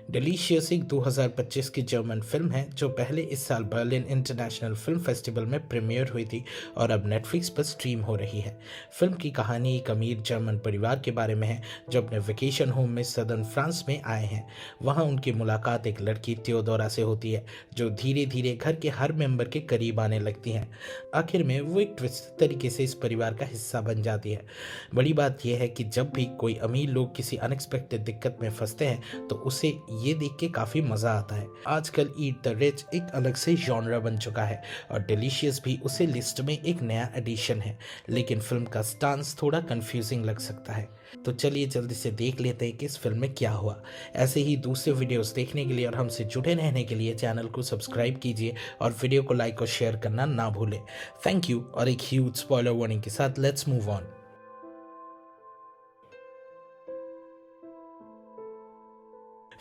Delicious एक 2025 की German film है जो पहले इस साल बर्लिन इंटरनेशनल फिल्म फेस्टिवल में प्रीमियर हुई थी और अब नेटफ्लिक्स पर स्ट्रीम हो रही है। फिल्म की कहानी एक अमीर जर्मन परिवार के बारे में है जो अपने वेकेशन होम में सदर्न फ्रांस में आए हैं। वहां उनकी मुलाकात एक लड़की थियोडोरा से होती है जो धीरे धीरे घर के हर मेंबर के करीब आने लगती है। आखिर में वो एक ट्विस्ट तरीके से इस परिवार का हिस्सा बन जाती है। बड़ी बात यह है कि जब भी कोई अमीर लोग किसी अनएक्सपेक्टेड दिक्कत में फंसते हैं तो उसे ये देख के काफी मजा आता है। आजकल ईट द रिच एक अलग से जॉनरा बन चुका है और डिलीशियस भी उसे लिस्ट में एक नया एडिशन है, लेकिन फिल्म का स्टांस थोड़ा कंफ्यूजिंग लग सकता है। तो चलिए जल्दी से देख लेते हैं कि इस फिल्म में क्या हुआ। ऐसे ही दूसरे वीडियोस देखने के लिए और हमसे जुड़े रहने के लिए चैनल को सब्सक्राइब कीजिए और वीडियो को लाइक और शेयर करना ना भूलें। Thank you. और एक ह्यूज स्पॉइलर वार्निंग के साथ लेट्स मूव ऑन।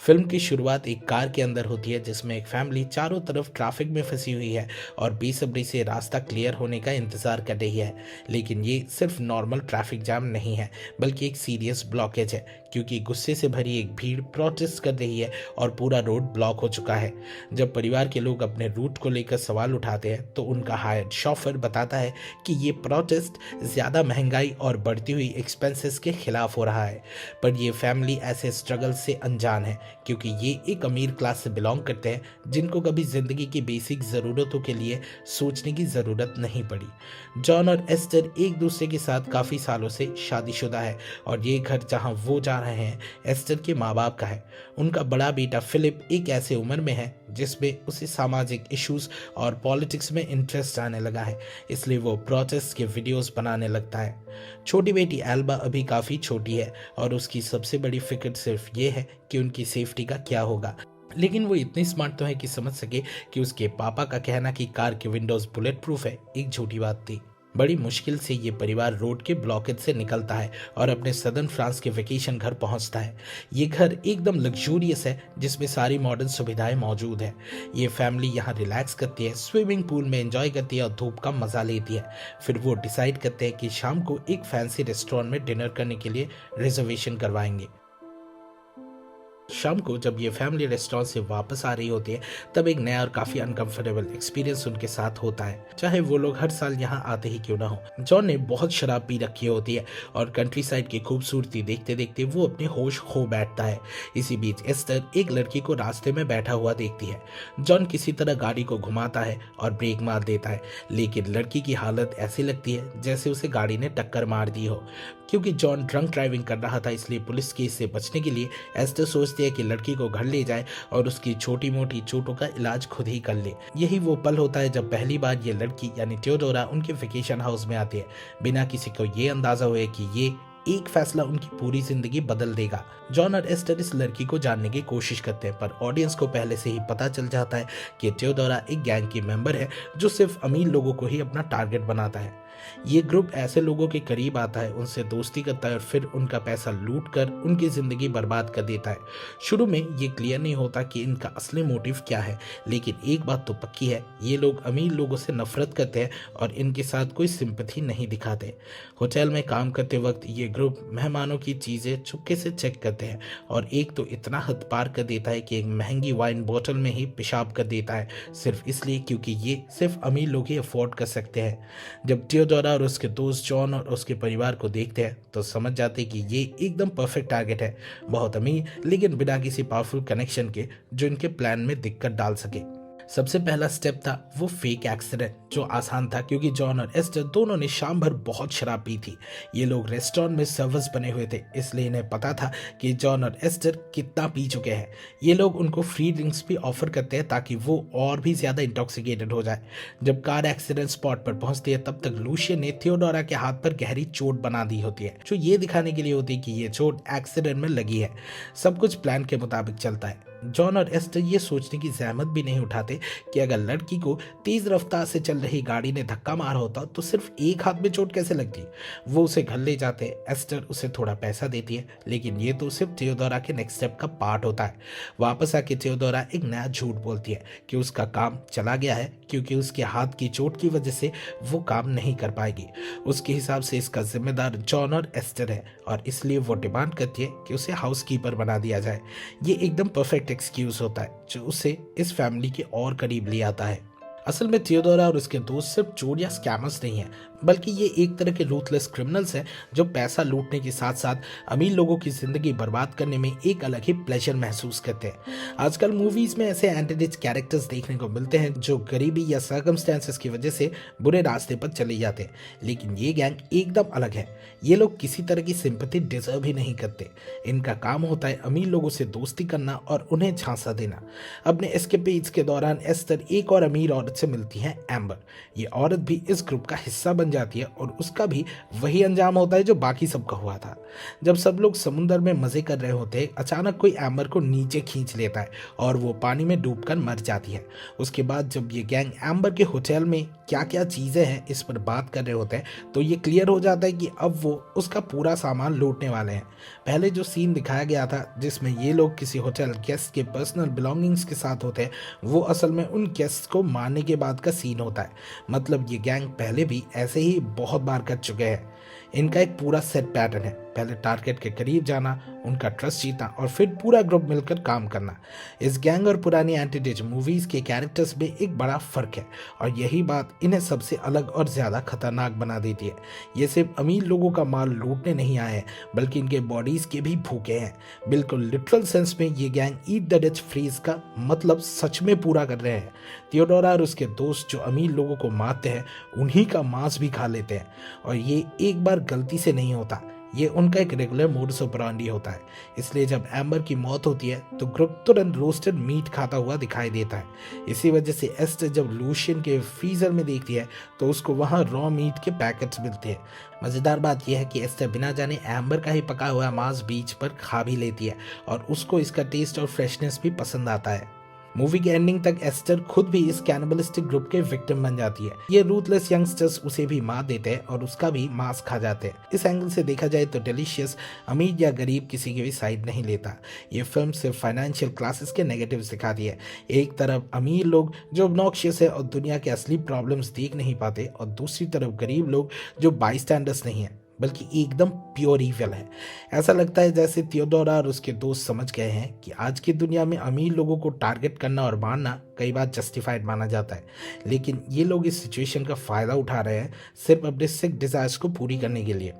फिल्म की शुरुआत एक कार के अंदर होती है जिसमें एक फैमिली चारों तरफ ट्रैफिक में फंसी हुई है और बेसब्री से रास्ता क्लियर होने का इंतजार कर रही है। लेकिन ये सिर्फ नॉर्मल ट्रैफिक जाम नहीं है बल्कि एक सीरियस ब्लॉकेज है, क्योंकि गुस्से से भरी एक भीड़ प्रोटेस्ट कर रही है और पूरा रोड ब्लॉक हो चुका है। जब परिवार के लोग अपने रूट को लेकर सवाल उठाते हैं तो उनका हायर्ड शॉफर बताता है कि ये प्रोटेस्ट ज़्यादा महंगाई और बढ़ती हुई एक्सपेंसेस के खिलाफ हो रहा है। पर ये फैमिली ऐसे स्ट्रगल से अनजान है, क्योंकि ये एक अमीर क्लास से बिलोंग करते हैं जिनको कभी जिंदगी की बेसिक ज़रूरतों के लिए सोचने की ज़रूरत नहीं पड़ी। जॉन और एस्टर एक दूसरे के साथ काफ़ी सालों से शादीशुदा है और ये घर जहां वो जा रहे हैं एस्टर के माँ बाप का है। उनका बड़ा बेटा फिलिप एक ऐसे उम्र में है जिसमें उसे सामाजिक इश्यूज और पॉलिटिक्स में इंटरेस्ट आने लगा है, इसलिए वो प्रोटेस्ट के वीडियोस बनाने लगता है। छोटी बेटी एल्बा अभी काफ़ी छोटी है और उसकी सबसे बड़ी फिक्र सिर्फ ये है कि उनकी सेफ्टी का क्या होगा। लेकिन वो इतनी स्मार्ट तो है कि समझ सके कि उसके पापा का कहना कि कार के विंडोज बुलेट प्रूफ है एक झूठी बात थी। बड़ी मुश्किल से ये परिवार रोड के ब्लॉकेज से निकलता है और अपने सदर्न फ्रांस के वेकेशन घर पहुंचता है। ये घर एकदम लग्जूरियस है जिसमें सारी मॉडर्न सुविधाएं मौजूद है। ये फैमिली यहाँ रिलैक्स करती है, स्विमिंग पूल में एंजॉय करती है और धूप का मजा लेती है। फिर वो डिसाइड करते हैं कि शाम को एक फैंसी रेस्टोरेंट में डिनर करने के लिए रिजर्वेशन करवाएंगे। शाम को जब ये फैमिली रेस्टोरेंट से वापस आ रही होती है तब एक नया और काफी अनकंफर्टेबल एक्सपीरियंस उनके साथ होता है, चाहे वो लोग हर साल यहाँ आते ही क्यों ना हो। जॉन ने बहुत शराब पी रखी होती है और कंट्री साइड की खूबसूरती देखते देखते वो अपने होश खो बैठता है। इसी बीच एस्टर एक लड़की को रास्ते में बैठा हुआ देखती है। जॉन किसी तरह गाड़ी को घुमाता है और ब्रेक मार देता है, लेकिन लड़की की हालत ऐसी लगती है जैसे उसे गाड़ी ने टक्कर मार दी हो। क्योंकि जॉन ड्रंक ड्राइविंग कर रहा था इसलिए पुलिस केस से बचने के लिए एस्टर सोचती है कि लड़की को घर ले जाए और उसकी छोटी मोटी चोटों का इलाज खुद ही कर ले। यही वो पल होता है जब पहली बार ये लड़की यानी थियोडोरा उनके वेकेशन हाउस में आती है, बिना किसी को ये अंदाजा हुए कि ये एक फैसला उनकी पूरी जिंदगी बदल देगा। जॉन और एस्टर इस लड़की को जानने की कोशिश करते हैं, पर ऑडियंस को पहले से ही पता चल जाता है कि थियोडोरा एक गैंग की मेंबर है जो सिर्फ अमीर लोगों को ही अपना टारगेट बनाता है। ये ग्रुप ऐसे लोगों के करीब आता है, उनसे दोस्ती करता है और फिर उनका पैसा लूट कर उनकी जिंदगी बर्बाद कर देता है। शुरू में ये क्लियर नहीं होता कि इनका असली मोटिव क्या है, लेकिन एक बात तो पक्की है, ये लोग अमीर लोगों से नफरत करते हैं और इनके साथ कोई सिंपैथी नहीं दिखाते। होटल में काम करते वक्त ये ग्रुप मेहमानों की चीजें चुपके से चेक करते हैं और एक तो इतना हद पार कर देता है कि एक महंगी वाइन बोतल में ही पेशाब कर देता है, सिर्फ इसलिए क्योंकि ये सिर्फ अमीर लोग ही अफोर्ड कर सकते हैं। जब थियोडोरा और उसके दोस्त जॉन और उसके परिवार को देखते हैं तो समझ जाते हैं कि ये एकदम परफेक्ट टारगेट है, बहुत अमीर लेकिन बिना किसी पावरफुल कनेक्शन के जो इनके प्लान में दिक्कत डाल सके। सबसे पहला स्टेप था वो फेक एक्सीडेंट, जो आसान था क्योंकि जॉन और एस्टर दोनों ने शाम भर बहुत शराब पी थी। ये लोग रेस्टोरेंट में सर्वर्स बने हुए थे, इसलिए इन्हें पता था कि जॉन और एस्टर कितना पी चुके हैं। ये लोग उनको फ्री ड्रिंक्स भी ऑफर करते हैं ताकि वो और भी ज्यादा इंटॉक्सिकेटेड हो जाए। जब कार एक्सीडेंट स्पॉट पर पहुंचती है तब तक लूशियन ने थियोडोरा के हाथ पर गहरी चोट बना दी होती है, जो ये दिखाने के लिए होती है कि ये चोट एक्सीडेंट में लगी है। सब कुछ प्लान के मुताबिक चलता है। जॉन और एस्टर ये सोचने की जहमत भी नहीं उठाते कि अगर लड़की को तेज रफ्तार से चल रही गाड़ी ने धक्का मारा होता तो सिर्फ एक हाथ में चोट कैसे लगती। वो उसे घर ले जाते हैं। एस्टर उसे थोड़ा पैसा देती है, लेकिन ये तो सिर्फ थियोडोरा के नेक्स्ट स्टेप का पार्ट होता है। वापस आके थियोडोरा एक नया झूठ बोलती है कि उसका काम चला गया है क्योंकि उसके हाथ की चोट की वजह से वो काम नहीं कर पाएगी। उसके हिसाब से इसका जिम्मेदार जॉन और एस्टर है और इसलिए वो डिमांड करती है कि उसे हाउसकीपर बना दिया जाए। ये एकदम परफेक्ट एक्सक्यूज होता है जो उसे इस फैमिली के और करीब ले आता है। असल में थियोडोरा और उसके दोस्त सिर्फ चोर या स्कैमर्स नहीं हैं, बल्कि ये एक तरह के रूथलेस क्रिमिनल्स हैं जो पैसा लूटने के साथ साथ अमीर लोगों की जिंदगी बर्बाद करने में एक अलग ही प्लेजर महसूस करते हैं। आजकल मूवीज में ऐसे एंटी रिच कैरेक्टर्स देखने को मिलते हैं जो गरीबी या सर्कमस्टेंसेस की वजह से बुरे रास्ते पर चले जाते हैं, लेकिन ये गैंग एकदम अलग है। ये लोग किसी तरह की सिंपैथी डिजर्व ही नहीं करते। इनका काम होता है अमीर लोगों से दोस्ती करना और उन्हें झांसा देना। अपने एस्केपेड्स के दौरान एस्टर एक और अमीर औरत से मिलती है, एम्बर। ये औरत भी इस ग्रुप का हिस्सा बन जाती है और उसका भी वही अंजाम होता है जो बाकी सबका हुआ था। जब सब लोग समुद्र में मजे कर रहे होते हैं, अचानक कोई एम्बर को नीचे खींच लेता है और वो पानी में डूबकर मर जाती है। उसके बाद जब ये गैंग एम्बर के होटल में क्या क्या चीजें हैं इस पर बात कर रहे होते हैं, तो ये क्लियर हो जाता है कि अब वो उसका पूरा सामान लूटने वाले हैं। पहले जो सीन दिखाया गया था जिसमें ये लोग किसी होटल गेस्ट के पर्सनल बिलोंगिंग्स के साथ होते हैं, वो असल में उन गेस्ट को मारने के बाद का सीन होता है। मतलब ये गैंग पहले भी ऐसे ही बहुत बार कर चुके हैं। इनका एक पूरा सेट पैटर्न है, पहले टारगेट के करीब जाना, उनका ट्रस्ट जीतना और फिर पूरा ग्रुप मिलकर काम करना। इस गैंग और पुरानी एंटी रिच मूवीज के कैरेक्टर्स में एक बड़ा फर्क है और यही बात इन्हें सबसे अलग और ज्यादा खतरनाक बना देती है। ये सिर्फ अमीर लोगों का माल लूटने नहीं आए हैं, बल्कि इनके बॉडीज के भी भूखे हैं। बिल्कुल लिटरल सेंस में ये gang eat the rich phrase का मतलब सच में पूरा कर रहे हैं। थियोडोरा और उसके दोस्त जो अमीर लोगों को मारते हैं, उन्हीं का मांस भी खा लेते हैं और ये एक बार गलती से नहीं होता, ये उनका एक रेगुलर मोडस ऑपरेंडी होता है। इसलिए जब एम्बर की मौत होती है तो ग्रुप तुरंत रोस्टेड मीट खाता हुआ दिखाई देता है। इसी वजह से एस्टर जब लूशियन के फ्रीजर में देखती है तो उसको वहां रॉ मीट के पैकेट्स मिलते हैं। मजेदार बात यह है कि एस्टर बिना जाने एम्बर का ही पका हुआ मांस बीच पर खा भी लेती है और उसको इसका टेस्ट और फ्रेशनेस भी पसंद आता है। मूवी के एंडिंग तक एस्टर खुद भी इस कैनिबलिस्टिक ग्रुप के विक्टिम बन जाती है। ये रूथलेस यंगस्टर्स उसे भी मार देते हैं और उसका भी मांस खा जाते हैं। इस एंगल से देखा जाए तो डिलीशियस अमीर या गरीब किसी की भी साइड नहीं लेता। ये फिल्म सिर्फ फाइनेंशियल क्लासेस के नेगेटिव्स दिखाती है। एक तरफ अमीर लोग जो ऑब्नॉक्शियस है और दुनिया के असली प्रॉब्लम्स देख नहीं पाते, और दूसरी तरफ गरीब लोग जो बाईस्टैंडर्स नहीं है बल्कि एकदम प्योर ईविल है। ऐसा लगता है जैसे थियोडोरा और उसके दोस्त समझ गए हैं कि आज की दुनिया में अमीर लोगों को टारगेट करना और मारना कई बार जस्टिफाइड माना जाता है, लेकिन ये लोग इस सिचुएशन का फायदा उठा रहे हैं सिर्फ अपने सिक डिजायर्स को पूरी करने के लिए।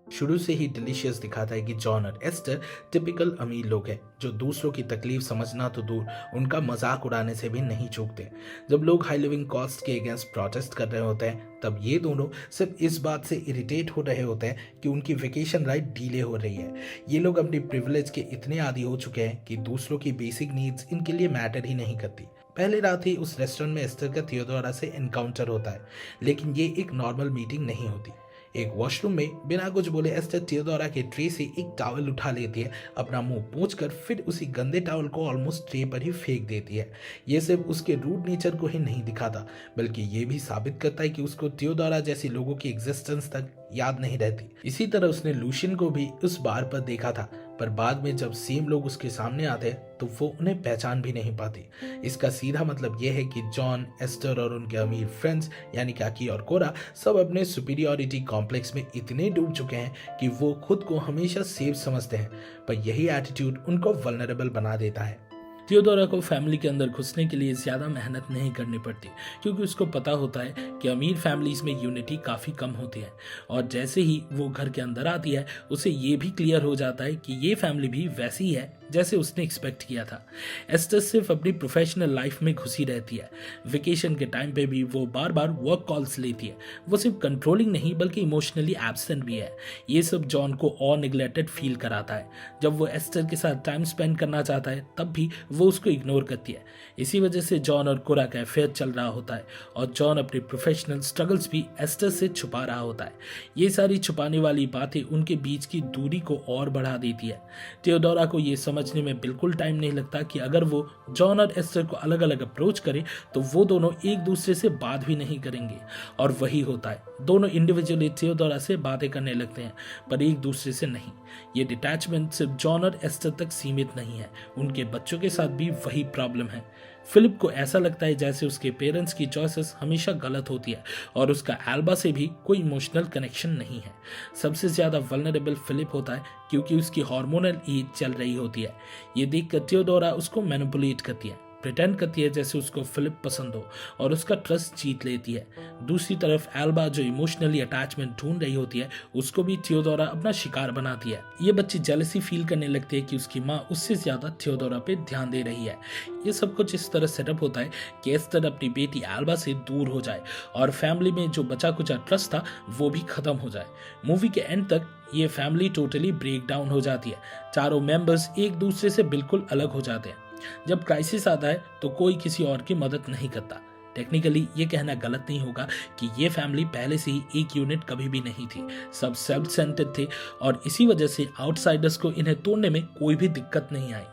शुरू से ही डिलीशियस दिखाता है कि जॉन और एस्टर टिपिकल अमीर लोग हैं जो दूसरों की तकलीफ समझना तो दूर, उनका मजाक उड़ाने से भी नहीं चूकते। जब लोग हाई लिविंग कॉस्ट के अगेंस्ट प्रोटेस्ट कर रहे होते हैं, तब ये दोनों सिर्फ इस बात से इरिटेट हो रहे होते हैं कि उनकी वेकेशन राइड डिले हो रही है। ये लोग अपनी प्रिविलेज के इतने आदी हो चुके हैं कि दूसरों की बेसिक नीड्स इनके लिए मैटर ही नहीं करती। पहले रात ही उस रेस्टोरेंट में एस्टर का थियोडोरा से एनकाउंटर होता है, लेकिन ये एक नॉर्मल मीटिंग नहीं होती। एक वॉशरूम में बिना कुछ बोले एस्टर थियोडोरा के ट्रे से एक टॉवल उठा लेती है, अपना मुंह पोंछकर फिर उसी गंदे टॉवल को ऑलमोस्ट ट्रे पर ही फेंक देती है। ये सिर्फ उसके रूड नेचर को ही नहीं दिखाता, बल्कि ये भी साबित करता है कि उसको थियोडोरा जैसी लोगों की एग्जिस्टेंस तक याद नहीं रहती। इसी तरह उसने लूशियन को भी उस बार पर देखा था, पर बाद में जब सेम लोग उसके सामने आते तो वो उन्हें पहचान भी नहीं पाती। इसका सीधा मतलब यह है कि जॉन, एस्टर और उनके अमीर फ्रेंड्स यानी काकी और कोरा सब अपने सुपीरियरिटी कॉम्प्लेक्स में इतने डूब चुके हैं कि वो खुद को हमेशा सेफ समझते हैं, पर यही एटीट्यूड उनको वल्नरेबल बना देता है। थियोडोरा को फैमिली के अंदर घुसने के लिए ज़्यादा मेहनत नहीं करनी पड़ती, क्योंकि उसको पता होता है कि अमीर फैमिलीज में यूनिटी काफ़ी कम होती है, और जैसे ही वो घर के अंदर आती है उसे ये भी क्लियर हो जाता है कि ये फैमिली भी वैसी ही है जैसे उसने एक्सपेक्ट किया था। एस्टर सिर्फ अपनी प्रोफेशनल लाइफ में घुसी रहती है। वेकेशन के टाइम पे भी वो बार बार वर्क कॉल्स लेती है। वो सिर्फ कंट्रोलिंग नहीं बल्कि इमोशनली एब्सेंट भी है। ये सब जॉन को और निगलेक्टेड फील कराता है। जब वो एस्टर के साथ टाइम स्पेंड करना चाहता है तब भी वो उसको इग्नोर करती है। इसी वजह से जॉन और कोरा का अफेयर चल रहा होता है और जॉन अपने प्रोफेशनल स्ट्रगल्स भी एस्टर से छुपा रहा होता है। ये सारी छुपाने वाली बातें उनके बीच की दूरी को और बढ़ा देती है। थियोडोरा को ये समझने में बिल्कुल टाइम नहीं लगता कि अगर वो जॉन और एस्टर को अलग अलग अप्रोच करे तो वो दोनों एक दूसरे से बात भी नहीं करेंगे, और वही होता है। दोनों इंडिविजुअली थियोडोरा से बातें करने लगते हैं पर एक दूसरे से नहीं। ये डिटैचमेंट सिर्फ जॉन और एस्टर तक सीमित नहीं है, उनके बच्चों के साथ भी वही प्रॉब्लम है। फिलिप को ऐसा लगता है जैसे उसके पेरेंट्स की चॉइसेस हमेशा गलत होती है और उसका एल्बा से भी कोई इमोशनल कनेक्शन नहीं है। सबसे ज्यादा वल्नरेबल फिलिप होता है क्योंकि उसकी हार्मोनल एज चल रही होती है। ये देखकर थियोडोरा उसको मैनिपुलेट करती है, प्रिटेंड करती है जैसे उसको फिलिप पसंद हो और उसका ट्रस्ट जीत लेती है। दूसरी तरफ एल्बा जो इमोशनली अटैचमेंट ढूंढ रही होती है उसको भी थियोडोरा अपना शिकार बनाती है। ये बच्ची जेलसी फील करने लगती है कि उसकी माँ उससे ज्यादा थियोडोरा पे ध्यान दे रही है। ये सब कुछ इस तरह सेटअप होता है कि एस्टर अपनी बेटी एल्बा से दूर हो जाए और फैमिली में जो बचा कुचा ट्रस्ट था वो भी खत्म हो जाए। मूवी के एंड तक ये फैमिली टोटली ब्रेक डाउन हो जाती है। चारों मेंबर्स एक दूसरे से बिल्कुल अलग हो जाते हैं। जब क्राइसिस आता है तो कोई किसी और की मदद नहीं करता। टेक्निकली ये कहना गलत नहीं होगा कि ये फैमिली पहले से ही एक यूनिट कभी भी नहीं थी। सब सेल्फ सेंटर्ड थे और इसी वजह से आउटसाइडर्स को इन्हें तोड़ने में कोई भी दिक्कत नहीं आई।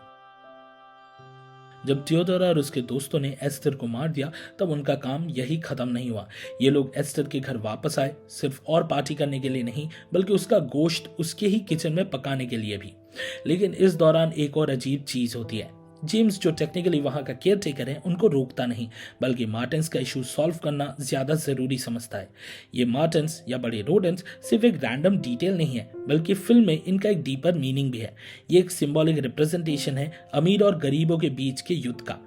जब थियोडोरा और उसके दोस्तों ने एस्टर को मार दिया तब उनका काम यही खत्म नहीं हुआ। ये लोग एस्टर के घर वापस आए, सिर्फ और पार्टी करने के लिए नहीं बल्कि उसका गोश्त उसके ही किचन में पकाने के लिए भी। लेकिन इस दौरान एक और अजीब चीज होती है। जेम्स जो टेक्निकली वहां का केयर टेकर है उनको रोकता नहीं बल्कि मार्टिन्स का इशू सॉल्व करना ज्यादा जरूरी समझता है। ये मार्टिन्स या बड़े रोडेंट्स सिर्फ एक रैंडम डिटेल नहीं है बल्कि फिल्म में इनका एक डीपर मीनिंग भी है। ये एक सिंबॉलिक रिप्रेजेंटेशन है अमीर और गरीबों के बीच के युद्ध का।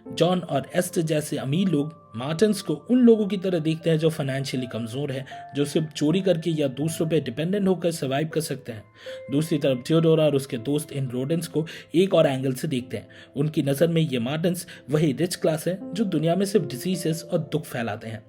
जॉन और एस्टर जैसे अमीर लोग मार्टिन्स को उन लोगों की तरह देखते हैं जो फाइनेंशियली कमजोर है, जो सिर्फ चोरी करके या दूसरों पे डिपेंडेंट होकर सर्वाइव कर सकते हैं। दूसरी तरफ थियोडोरा और उसके दोस्त इन रोडेंट्स को एक और एंगल से देखते हैं। उनकी नज़र में ये मार्टिन्स वही रिच क्लास है जो दुनिया में सिर्फ डिसीजेस और दुख फैलाते हैं।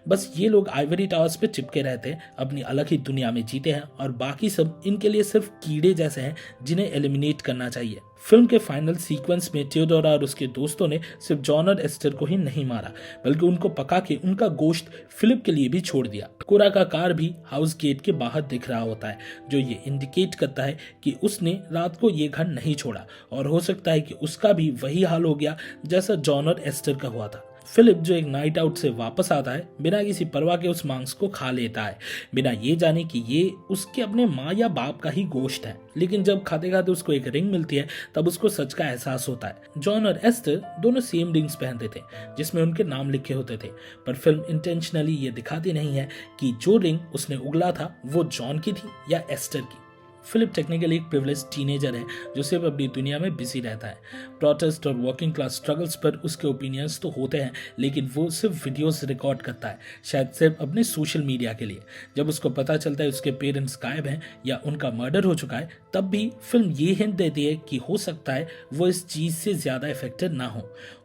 बस ये लोग आइवरी टावर्स पे चिपके रहते हैं, अपनी अलग ही दुनिया में जीते हैं और बाकी सब इनके लिए सिर्फ कीड़े जैसे हैं जिन्हें एलिमिनेट करना चाहिए। फिल्म के फाइनल सीक्वेंस में थियोडोरा और उसके दोस्तों ने सिर्फ जॉन और एस्टर को ही नहीं मारा बल्कि उनको पका के उनका गोश्त फिलिप के लिए भी छोड़ दिया। कोरा का कार भी हाउस गेट के बाहर दिख रहा होता है जो ये इंडिकेट करता है कि उसने रात को ये घर नहीं छोड़ा और हो सकता है कि उसका भी वही हाल हो गया जैसा जॉन और एस्टर का हुआ था। फिलिप जो एक नाइट आउट से वापस आता है बिना किसी परवाह के उस मांस को खा लेता है बिना ये जाने कि ये उसके अपने माँ या बाप का ही गोश्त है। लेकिन जब खाते खाते उसको एक रिंग मिलती है तब उसको सच का एहसास होता है। जॉन और एस्टर दोनों सेम रिंग्स पहनते थे जिसमें उनके नाम लिखे होते थे, पर फिल्म इंटेंशनली ये दिखाती नहीं है कि जो रिंग उसने उगला था वो जॉन की थी या एस्टर की। फिलिप टेक्निकली एक प्रिविलेज्ड टीनेजर है जो सिर्फ अपनी दुनिया में बिजी रहता है। प्रोटेस्ट और वर्किंग क्लास स्ट्रगल्स पर उसके ओपिनियंस तो होते हैं लेकिन वो सिर्फ वीडियोस रिकॉर्ड करता है, शायद सिर्फ अपने सोशल मीडिया के लिए। जब उसको पता चलता है उसके पेरेंट्स गायब हैं या उनका मर्डर हो चुका है तब भी फिल्म ये हिंट देती है कि हो सकता है वो इस चीज़ से ज़्यादा इफेक्टेड ना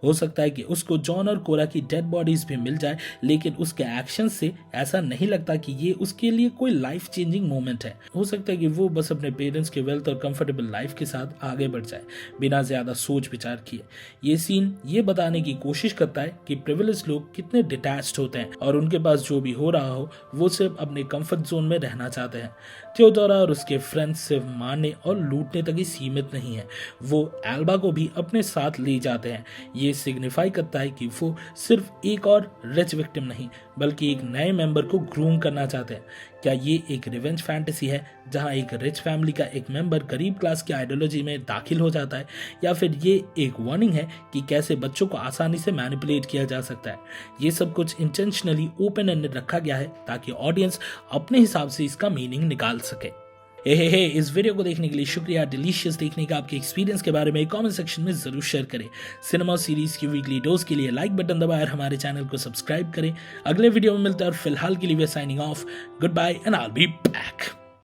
हो सकता है कि उसको जॉन और कोरा की डेड बॉडीज भी मिल जाए लेकिन उसके एक्शन से ऐसा नहीं लगता कि ये उसके लिए कोई लाइफ चेंजिंग मोमेंट है। हो सकता है कि वो बस अपने पेरेंट्स के वेल्थ और कंफर्टेबल लाइफ के साथ आगे बढ़ जाए बिना ज्यादा सोच विचार किए। ये सीन ये बताने की कोशिश करता है कि प्रिविलेज लोग कितने डिटैच्ड होते हैं और उनके पास जो भी हो रहा हो वो सिर्फ अपने कंफर्ट जोन में रहना चाहते हैं। थियोडोरा और उसके फ्रेंड्स सिर्फ मारने और लूटने तक ही सीमित नहीं है, वो एल्बा को भी अपने साथ ले जाते हैं। ये सिग्निफाई करता है कि वो सिर्फ एक और रिच विक्टिम नहीं बल्कि एक नए मेंबर को ग्रूम करना चाहते हैं। क्या ये एक रिवेंज फैंटेसी है जहां एक रिच फैमिली का एक मेंबर गरीब क्लास की आइडियोलॉजी में दाखिल हो जाता है, या फिर ये एक वार्निंग है कि कैसे बच्चों को आसानी से मैनिपुलेट किया जा सकता है। ये सब कुछ इंटेंशनली ओपन एंडेड रखा गया है ताकि ऑडियंस अपने हिसाब से इसका मीनिंग निकाल सके। हे इस वीडियो को देखने के लिए शुक्रिया। डिलीशियस देखने का आपके एक्सपीरियंस के बारे में कमेंट सेक्शन में जरूर शेयर करें। सिनेमा सीरीज की वीकली डोज के लिए लाइक बटन दबाएं और हमारे चैनल को सब्सक्राइब करें। अगले वीडियो में मिलते हैं और फिलहाल के लिए we are signing off. Good bye and I will be back.